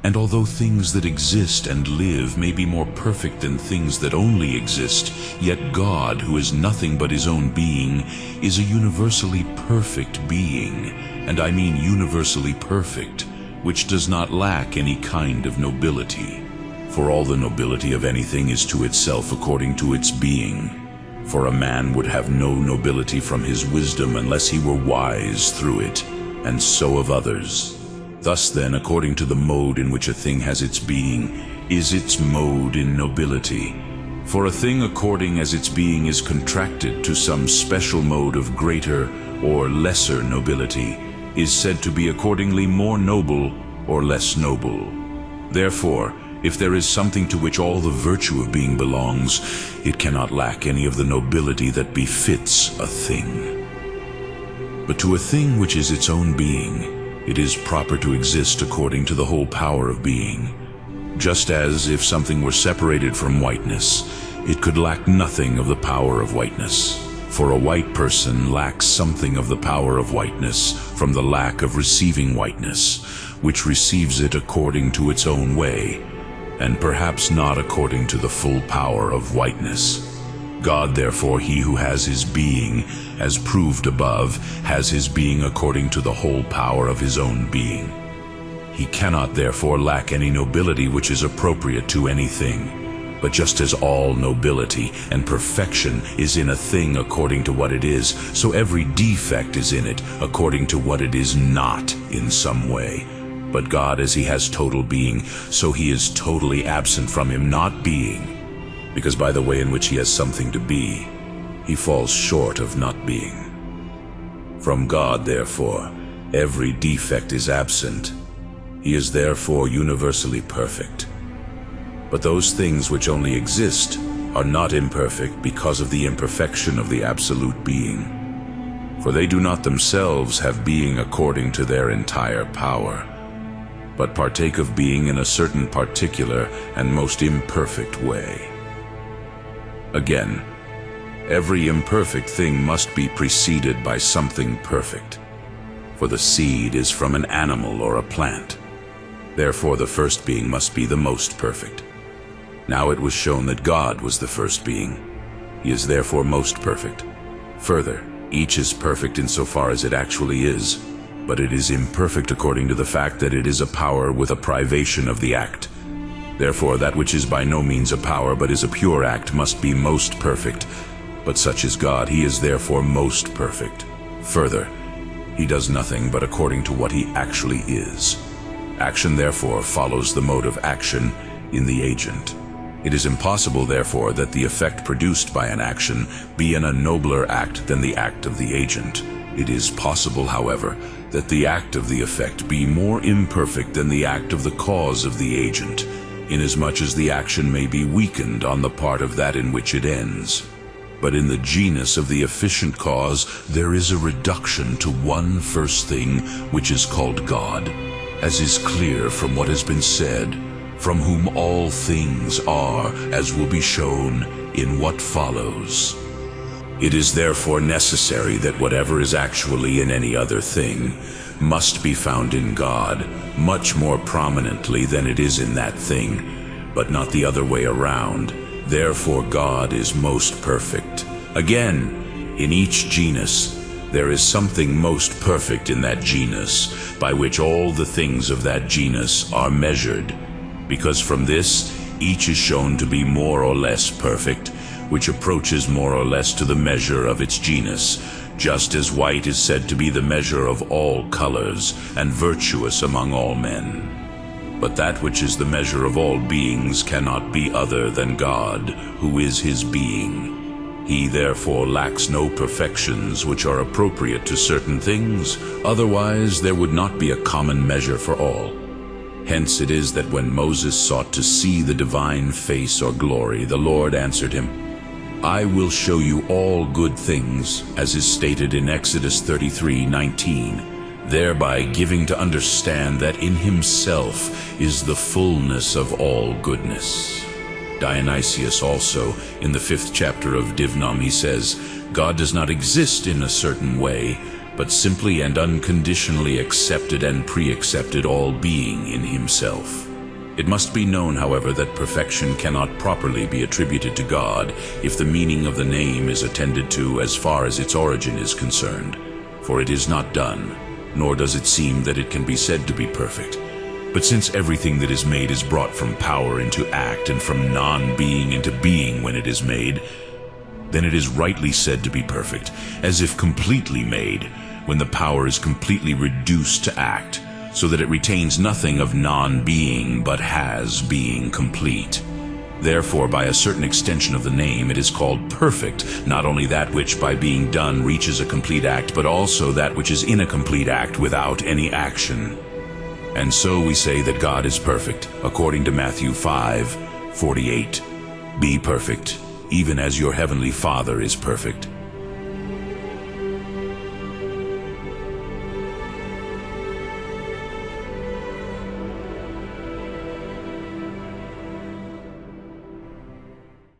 And although things that exist and live may be more perfect than things that only exist, yet God, who is nothing but his own being, is a universally perfect being, and I mean universally perfect, which does not lack any kind of nobility. For all the nobility of anything is to itself according to its being. For a man would have no nobility from his wisdom unless he were wise through it, and so of others. Thus then, according to the mode in which a thing has its being, is its mode in nobility. For a thing according as its being is contracted to some special mode of greater or lesser nobility, is said to be accordingly more noble or less noble. Therefore, if there is something to which all the virtue of being belongs, it cannot lack any of the nobility that befits a thing. But to a thing which is its own being, it is proper to exist according to the whole power of being. Just as if something were separated from whiteness, it could lack nothing of the power of whiteness. For a white person lacks something of the power of whiteness from the lack of receiving whiteness, which receives it according to its own way, and perhaps not according to the full power of whiteness. God, therefore, he who has his being, as proved above, has his being according to the whole power of his own being. He cannot therefore lack any nobility which is appropriate to anything. But just as all nobility and perfection is in a thing according to what it is, so every defect is in it according to what it is not in some way. But God, as he has total being, so he is totally absent from him not being, because by the way in which he has something to be, he falls short of not being. From God, therefore, every defect is absent. He is therefore universally perfect. But those things which only exist are not imperfect because of the imperfection of the absolute being. For they do not themselves have being according to their entire power, but partake of being in a certain particular and most imperfect way. Again, every imperfect thing must be preceded by something perfect, for the seed is from an animal or a plant. Therefore the first being must be the most perfect. Now it was shown that God was the first being. He is therefore most perfect. Further, each is perfect insofar as it actually is, but it is imperfect according to the fact that it is a power with a privation of the act. Therefore, that which is by no means a power but is a pure act must be most perfect. But such is God, he is therefore most perfect. Further, he does nothing but according to what he actually is. Action, therefore, follows the mode of action in the agent. It is impossible, therefore, that the effect produced by an action be in a nobler act than the act of the agent. It is possible, however, that the act of the effect be more imperfect than the act of the cause of the agent, inasmuch as the action may be weakened on the part of that in which it ends. But in the genus of the efficient cause there is a reduction to one first thing, which is called God, as is clear from what has been said, from whom all things are, as will be shown in what follows. It is therefore necessary that whatever is actually in any other thing must be found in God much more prominently than it is in that thing, but not the other way around. Therefore God is most perfect. Again, in each genus there is something most perfect in that genus, by which all the things of that genus are measured, because from this each is shown to be more or less perfect, which approaches more or less to the measure of its genus, just as white is said to be the measure of all colors, and virtuous among all men. But that which is the measure of all beings cannot be other than God, who is his being. He therefore lacks no perfections which are appropriate to certain things, otherwise there would not be a common measure for all. Hence it is that when Moses sought to see the divine face or glory, the Lord answered him, I will show you all good things, as is stated in Exodus 33:19, thereby giving to understand that in himself is the fullness of all goodness. Dionysius also, in the 5th chapter of Divnum, he says, God does not exist in a certain way, but simply and unconditionally accepted and pre-accepted all being in himself. It must be known, however, that perfection cannot properly be attributed to God if the meaning of the name is attended to as far as its origin is concerned, for it is not done, nor does it seem that it can be said to be perfect. But since everything that is made is brought from power into act and from non-being into being when it is made, then it is rightly said to be perfect, as if completely made, when the power is completely reduced to act, so that it retains nothing of non-being but has being complete. Therefore, by a certain extension of the name, it is called perfect, not only that which by being done reaches a complete act, but also that which is in a complete act without any action. And so we say that God is perfect, according to Matthew 5:48. Be perfect, even as your heavenly Father is perfect.